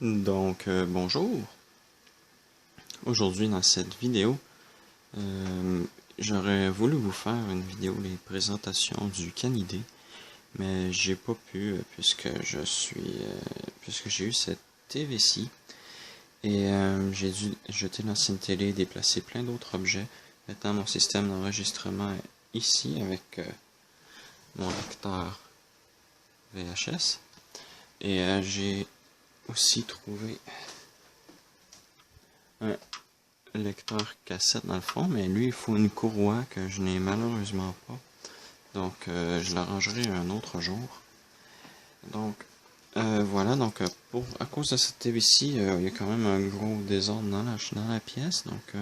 Bonjour. Aujourd'hui dans cette vidéo, j'aurais voulu vous faire une vidéo les présentations du Canidé, mais j'ai pas pu puisque j'ai eu cette TVC et j'ai dû jeter l'ancienne télé et déplacer plein d'autres objets. Maintenant mon système d'enregistrement est ici avec mon lecteur VHS et j'ai aussi trouvé un lecteur cassette dans le fond, mais lui il faut une courroie que je n'ai malheureusement pas, donc je l'arrangerai un autre jour. Donc voilà, donc à cause de cette TV-ci, il y a quand même un gros désordre dans la pièce, donc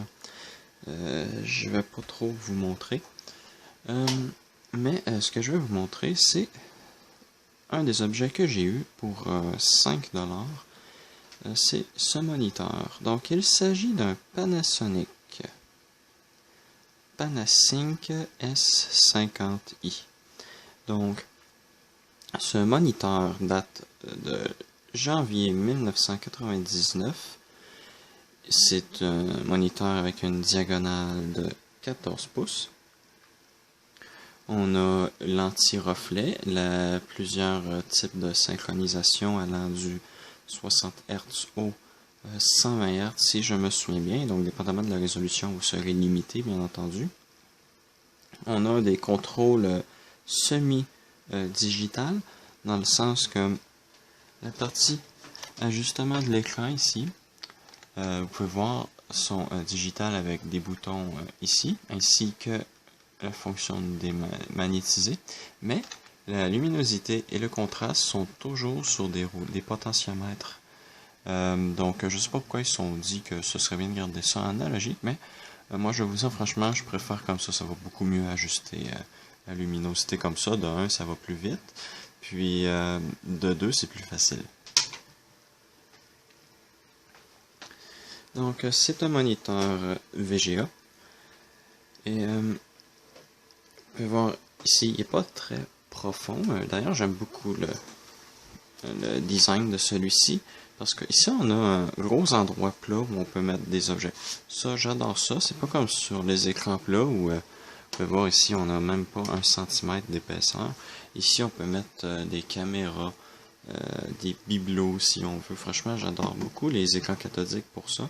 je vais pas trop vous montrer. Mais ce que je vais vous montrer, c'est un des objets que j'ai eu pour 5$. C'est ce moniteur. Donc il s'agit d'un Panasonic S50i. Donc ce moniteur date de janvier 1999. C'est un moniteur avec une diagonale de 14 pouces. On a l'anti-reflet, plusieurs types de synchronisation allant du 60 Hz au 120 Hz si je me souviens bien, donc dépendamment de la résolution vous serez limité bien entendu. On a des contrôles semi-digital dans le sens que la partie ajustement de l'écran ici, vous pouvez voir, sont digital avec des boutons ici, ainsi que la fonction démagnétiser, mais la luminosité et le contraste sont toujours sur des potentiomètres. Donc je sais pas pourquoi ils se sont dit que ce serait bien de garder ça analogique, mais moi je vais vous dire franchement, je préfère comme ça va beaucoup mieux ajuster la luminosité comme ça. De 1, ça va plus vite, puis de 2, c'est plus facile. Donc c'est un moniteur VGA, et vous pouvez voir ici, il n'est pas très profond. D'ailleurs, j'aime beaucoup le design de celui-ci, parce que ici, on a un gros endroit plat où on peut mettre des objets. Ça, j'adore ça. C'est pas comme sur les écrans plats où vous pouvez voir ici, on n'a même pas 1 cm d'épaisseur. Ici, on peut mettre des caméras, des bibelots si on veut. Franchement, j'adore beaucoup les écrans cathodiques pour ça.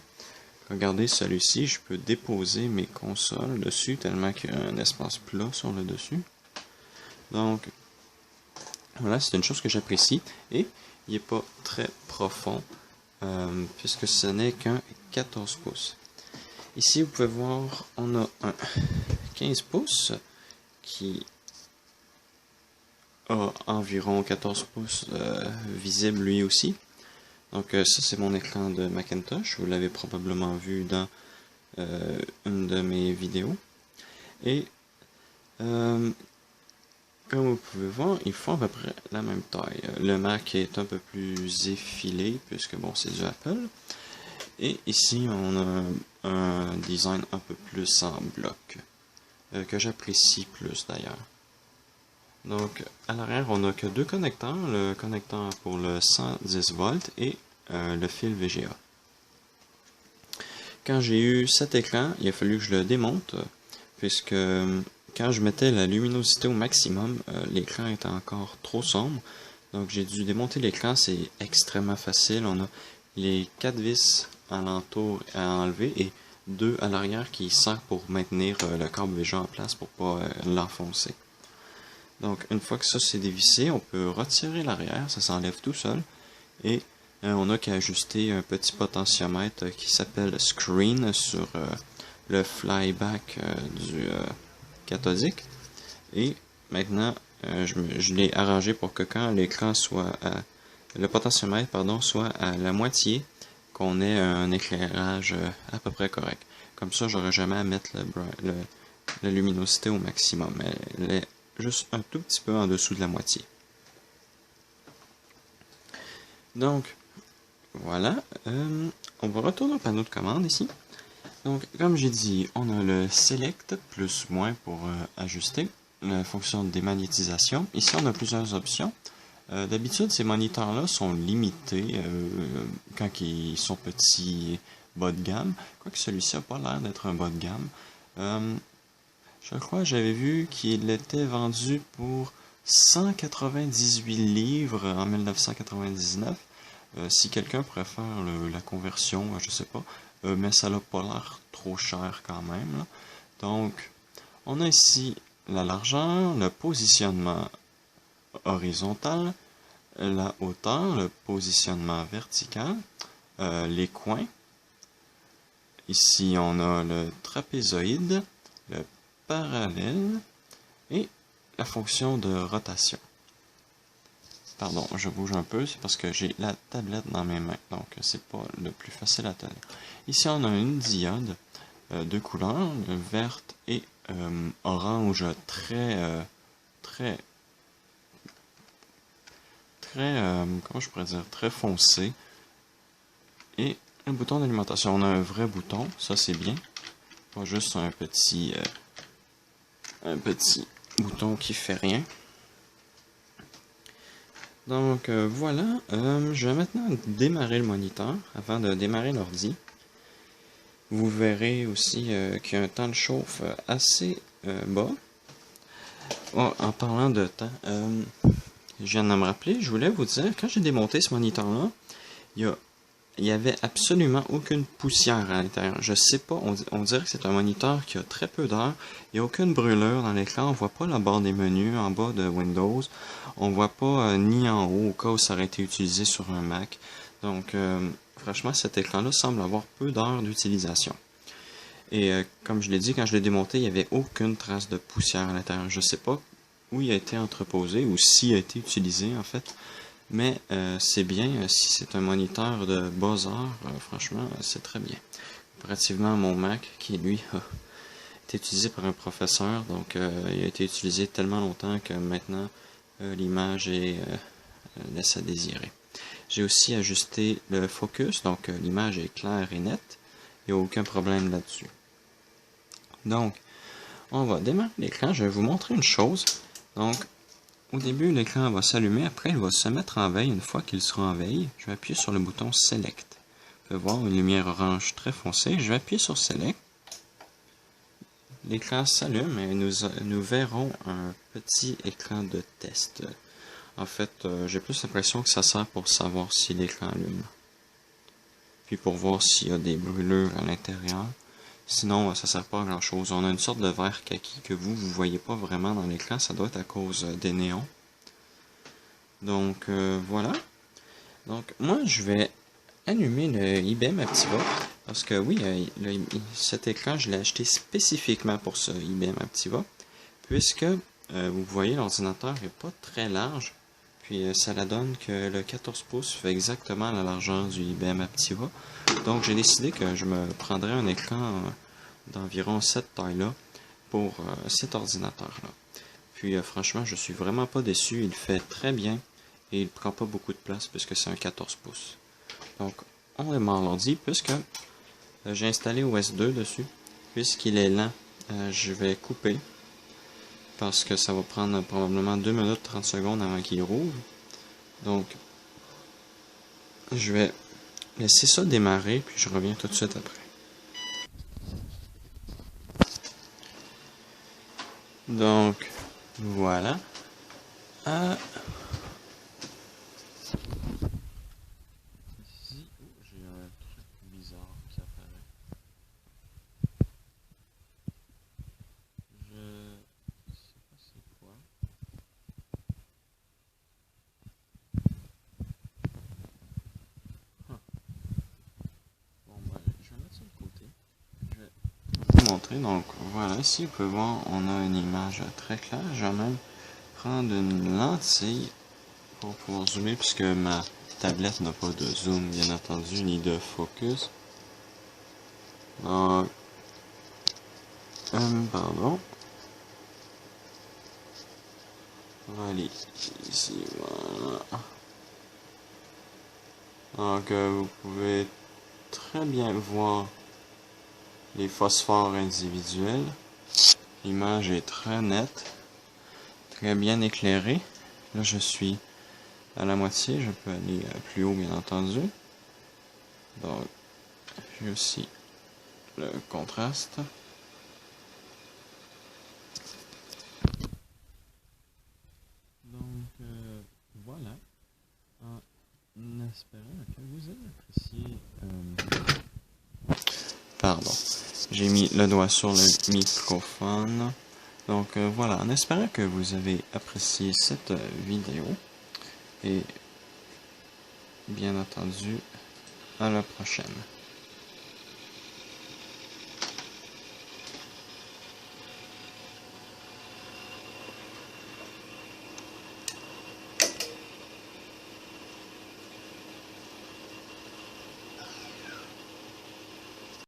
Regardez celui-ci, je peux déposer mes consoles dessus tellement qu'il y a un espace plat sur le dessus. Donc, voilà, c'est une chose que j'apprécie. Et il n'est pas très profond, puisque ce n'est qu'un 14 pouces. Ici, vous pouvez voir, on a un 15 pouces qui a environ 14 pouces visible lui aussi. Donc ça c'est mon écran de Macintosh, vous l'avez probablement vu dans une de mes vidéos. Et comme vous pouvez voir, ils font à peu près la même taille. Le Mac est un peu plus effilé, puisque bon c'est du Apple. Et ici on a un design un peu plus en bloc, que j'apprécie plus d'ailleurs. Donc à l'arrière on n'a que 2 connecteurs, le connecteur pour le 110 volts et le fil VGA. Quand j'ai eu cet écran, il a fallu que je le démonte, puisque quand je mettais la luminosité au maximum, l'écran était encore trop sombre. Donc j'ai dû démonter l'écran, c'est extrêmement facile. On a les 4 vis alentour à enlever et 2 à l'arrière qui servent pour maintenir le câble VGA en place pour pas l'enfoncer. Donc une fois que ça c'est dévissé, on peut retirer l'arrière, ça s'enlève tout seul, et on n'a qu'à ajuster un petit potentiomètre qui s'appelle Screen sur le flyback du cathodique. Et maintenant, je l'ai arrangé pour que quand l'écran soit le potentiomètre soit à la moitié, qu'on ait un éclairage à peu près correct. Comme ça, j'aurai jamais à mettre la luminosité au maximum. Elle est juste un tout petit peu en dessous de la moitié. Donc, voilà. On va retourner au panneau de commande ici. Donc, comme j'ai dit, on a le Select, plus moins pour ajuster la fonction de démagnétisation. Ici, on a plusieurs options. D'habitude, ces moniteurs-là sont limités quand ils sont petits, bas de gamme. Quoique celui-ci n'a pas l'air d'être un bas de gamme. Je crois que j'avais vu qu'il était vendu pour 198 livres en 1999. Si quelqu'un préfère la conversion, je sais pas. Mais ça n'a pas l'air trop cher quand même, là. Donc, on a ici la largeur, le positionnement horizontal, la hauteur, le positionnement vertical, les coins. Ici, on a le trapézoïde, le parallèle et la fonction de rotation. Pardon, je bouge un peu, c'est parce que j'ai la tablette dans mes mains, donc c'est pas le plus facile à tenir. Ici, on a une diode de couleurs, verte et orange, comment je pourrais dire, très foncé. Et un bouton d'alimentation. On a un vrai bouton, ça c'est bien. Pas juste un petit bouton qui fait rien. Donc voilà, je vais maintenant démarrer le moniteur avant de démarrer l'ordi. Vous verrez aussi qu'il y a un temps de chauffe assez bas. Oh, en parlant de temps, je viens de me rappeler, je voulais vous dire, quand j'ai démonté ce moniteur-là, il y avait absolument aucune poussière à l'intérieur. Je sais pas, on dirait que c'est un moniteur qui a très peu d'air. Il n'y a aucune brûlure dans l'écran. On voit pas la barre des menus en bas de Windows. On voit pas ni en haut au cas où ça aurait été utilisé sur un Mac. Donc, franchement, cet écran-là semble avoir peu d'heures d'utilisation. Et comme je l'ai dit, quand je l'ai démonté, il n'y avait aucune trace de poussière à l'intérieur. Je sais pas où il a été entreposé ou s'il a été utilisé en fait. Mais c'est bien, si c'est un moniteur de bas heures, franchement, c'est très bien. Comparativement à mon Mac, qui lui a été utilisé par un professeur, donc il a été utilisé tellement longtemps que maintenant l'image laisse à désirer. J'ai aussi ajusté le focus, donc l'image est claire et nette, il n'y a aucun problème là-dessus. Donc, on va démarrer l'écran, je vais vous montrer une chose. Donc, au début, l'écran va s'allumer, après il va se mettre en veille. Une fois qu'il sera en veille, je vais appuyer sur le bouton Select. Vous pouvez voir une lumière orange très foncée. Je vais appuyer sur Select. L'écran s'allume et nous verrons un petit écran de test. En fait, j'ai plus l'impression que ça sert pour savoir si l'écran allume. Puis pour voir s'il y a des brûlures à l'intérieur. Sinon, ça sert pas à grand chose. On a une sorte de vert kaki que vous voyez pas vraiment dans l'écran. Ça doit être à cause des néons. Donc, voilà. Donc, moi, je vais allumer le IBM Aptiva. Parce que oui, cet écran, je l'ai acheté spécifiquement pour ce IBM Aptiva. Puisque, vous voyez, l'ordinateur n'est pas très large. Puis, ça la donne que le 14 pouces fait exactement la largeur du IBM Aptiva. Donc, j'ai décidé que je me prendrais un écran d'environ cette taille-là pour cet ordinateur-là. Puis, franchement, je suis vraiment pas déçu. Il fait très bien et il prend pas beaucoup de place puisque c'est un 14 pouces. Donc, on démarre l'ordi puisque j'ai installé OS2 dessus. Puisqu'il est lent, je vais couper parce que ça va prendre probablement 2 minutes 30 secondes avant qu'il rouvre. Donc, je vais laisser ça démarrer, puis je reviens tout de suite après. Donc, voilà. Ici, j'ai un truc bizarre qui apparaît. Je sais pas c'est quoi. Bon, ben, je vais mettre ça de côté. Je vais vous montrer. Donc, voilà, ici, vous pouvez voir, on a une image très claire. Je vais même prendre une lentille pour pouvoir zoomer, puisque ma tablette n'a pas de zoom, bien entendu, ni de focus. Donc, pardon. On va aller ici, voilà. Donc, vous pouvez très bien voir les phosphores individuels. L'image est très nette, très bien éclairée. Là, je suis à la moitié. Je peux aller plus haut, bien entendu. Donc, j'ai aussi le contraste. Donc, voilà. En espérant que vous avez apprécié... Pardon. J'ai mis le doigt sur le microphone. Donc, voilà. En espérant que vous avez apprécié cette vidéo. Et, bien entendu, à la prochaine.